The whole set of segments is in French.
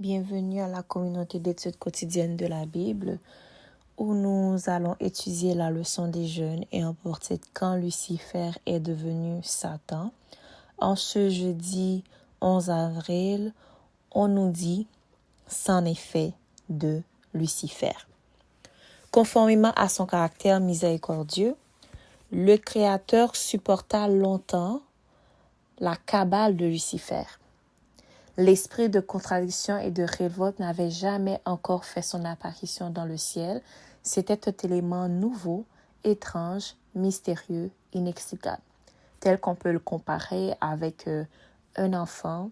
Bienvenue à la communauté d'études quotidiennes de la Bible où nous allons étudier la leçon des jeunes et en titre quand Lucifer est devenu Satan. En ce jeudi 11 avril, on nous dit « c'en est fait de Lucifer ». Conformément à son caractère miséricordieux, le Créateur supporta longtemps la cabale de Lucifer. L'esprit de contradiction et de révolte n'avait jamais encore fait son apparition dans le ciel. C'était un élément nouveau, étrange, mystérieux, inexplicable, tel qu'on peut le comparer avec un enfant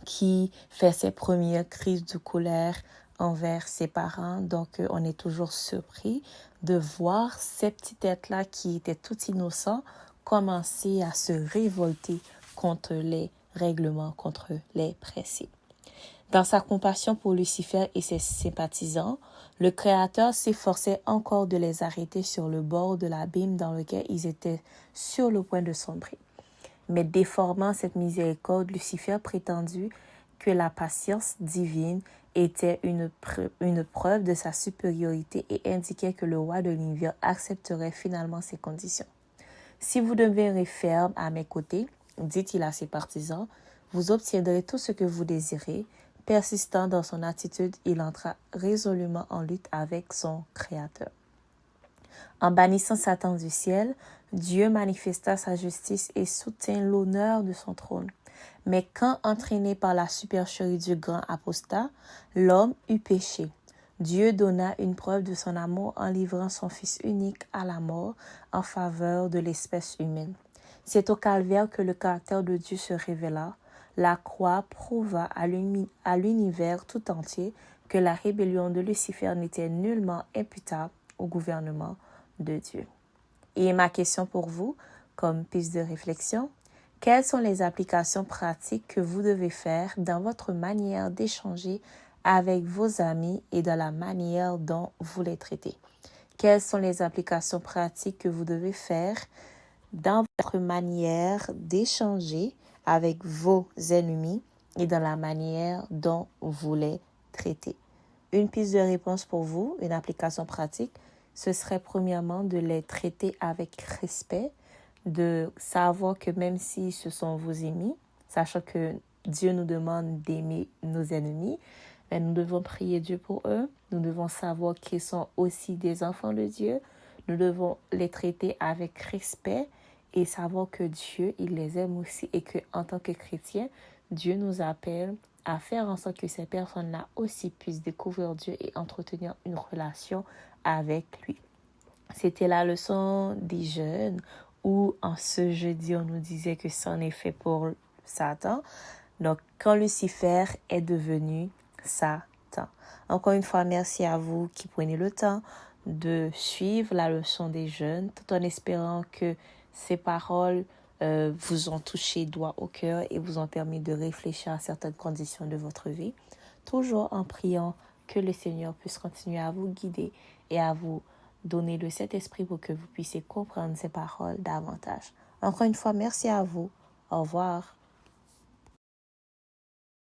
qui fait ses premières crises de colère envers ses parents. Donc, on est toujours surpris de voir ces petits êtres-là qui étaient tout innocents commencer à se révolter contre les règlements, contre les principes. Dans sa compassion pour Lucifer et ses sympathisants, le Créateur s'efforçait encore de les arrêter sur le bord de l'abîme dans lequel ils étaient sur le point de sombrer. Mais déformant cette miséricorde, Lucifer prétendit que la patience divine était une preuve de sa supériorité et indiquait que le roi de l'univers accepterait finalement ses conditions. « Si vous demeurez ferme à mes côtés, dit-il à ses partisans, vous obtiendrez tout ce que vous désirez. » Persistant dans son attitude, il entra résolument en lutte avec son Créateur. En bannissant Satan du ciel, Dieu manifesta sa justice et soutint l'honneur de son trône. Mais quand, entraîné par la supercherie du grand apostat, l'homme eut péché, Dieu donna une preuve de son amour en livrant son Fils unique à la mort en faveur de l'espèce humaine. C'est au calvaire que le caractère de Dieu se révéla. La croix prouva à l'univers tout entier que la rébellion de Lucifer n'était nullement imputable au gouvernement de Dieu. Et ma question pour vous, comme piste de réflexion, quelles sont les applications pratiques que vous devez faire dans votre manière d'échanger avec vos amis et dans la manière dont vous les traitez? Quelles sont les applications pratiques que vous devez faire dans votre manière d'échanger avec vos ennemis et dans la manière dont vous les traitez? Une piste de réponse pour vous, une application pratique, ce serait premièrement de les traiter avec respect, de savoir que même si ce sont vos ennemis, sachant que Dieu nous demande d'aimer nos ennemis, mais nous devons prier Dieu pour eux, nous devons savoir qu'ils sont aussi des enfants de Dieu, nous devons les traiter avec respect et savoir que Dieu, il les aime aussi et qu'en tant que chrétiens, Dieu nous appelle à faire en sorte que ces personnes-là aussi puissent découvrir Dieu et entretenir une relation avec lui. C'était la leçon des jeunes où en ce jeudi, on nous disait que c'en est fait pour Satan. Donc, quand Lucifer est devenu Satan. Encore une fois, merci à vous qui prenez le temps de suivre la leçon des jeunes, tout en espérant que ces paroles vous ont touché droit au cœur et vous ont permis de réfléchir à certaines conditions de votre vie, toujours en priant que le Seigneur puisse continuer à vous guider et à vous donner le Saint-Esprit pour que vous puissiez comprendre ces paroles davantage. Encore une fois, merci à vous. Au revoir.